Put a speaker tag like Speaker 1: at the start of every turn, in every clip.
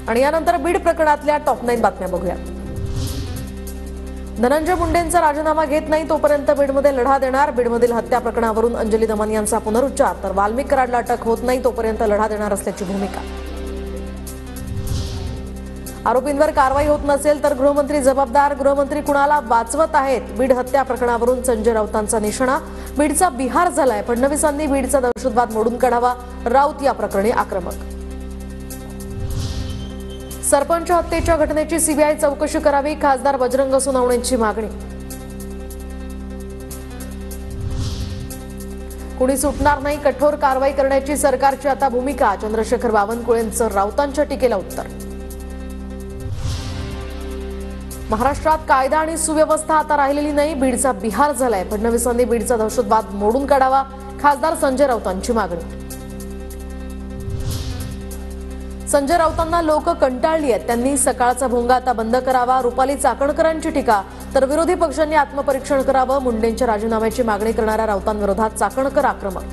Speaker 1: आणि यानंतर बीड प्रकरणातल्या टॉप 9 बातम्या बघूया। धनंजय मुंडेंचा राजीनामा घेत नाही तोपर्यंत बीडमध्ये लढा देणार। बीडमधील हत्या प्रकरणावरून अंजली दमन यांचा पुनरुच्चार, तर वाल्मिक कराडला अटक होत नाही तोपर्यंत लढा देणार असल्याची भूमिका। आरोपींवर कारवाई होत नसेल तर गृहमंत्री जबाबदार, गृहमंत्री कुणाला वाचवत आहेत? बीड हत्या प्रकरणावरून संजय राऊतांचा निशाणा, बीडचा बिहार झालाय, फडणवीसांनी बीडचा दहशतवाद मोडून काढावा, राऊत या प्रकरणी आक्रमक। सरपंच हत्येच्या घटनेची सीबीआय चौकशी करावी, खासदार बजरंग सोनवणेंची मागणी। कुणी सुटणार नाही, कठोर कारवाई करण्याची सरकारची आता भूमिका, चंद्रशेखर बावनकुळेंचं राऊतांच्या टीकेला उत्तर। महाराष्ट्रात कायदा आणि सुव्यवस्था आता राहिलेली नाही, बीडचा बिहार झालाय, फडणवीसांनी बीडचा दहशतवाद मोडून काढावा, खासदार संजय राऊतांची मागणी। संजय राऊतांना लोक कंटाळली आहेत, त्यांनी सकाळचा भोंगा आता बंद करावा, रुपाली चाकणकरांची टीका, तर विरोधी पक्षांनी आत्मपरीक्षण करावं, मुंडेंच्या राजीनाम्याची मागणी करणाऱ्या राऊतांविरोधात चाकणकर आक्रमक।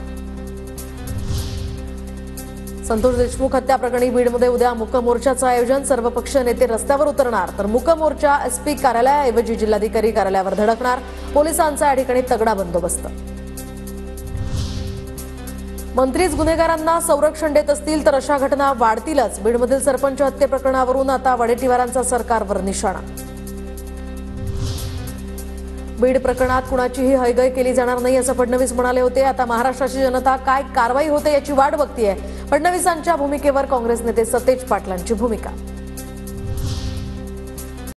Speaker 1: संतोष देशमुख हत्या प्रकरणी बीडमध्ये उद्या मूक मोर्चाचं आयोजन, सर्वपक्षीय नेते रस्त्यावर उतरणार, तर मूक मोर्चा एसपी कार्यालयाऐवजी जिल्हाधिकारी कार्यालयावर धडकणार, पोलिसांचा या ठिकाणी तगडा बंदोबस्त। मंत्रीच गुन्हेगारांना संरक्षण देत असतील तर अशा घटना वाढतीलच, बीडमधील सरपंच हत्ये प्रकरणावरून आता वडेट्टीवारांचा सरकारवर निशाणा। बीड प्रकरणात कुणाचीही हयगय केली जाणार नाही असं फडणवीस म्हणाले होते। आता महाराष्ट्राची जनता काय कारवाई होते याची वाट बघतीये, फडणवीसांच्या भूमिकेवर काँग्रेस नेते सतेज पाटलांची भूमिका।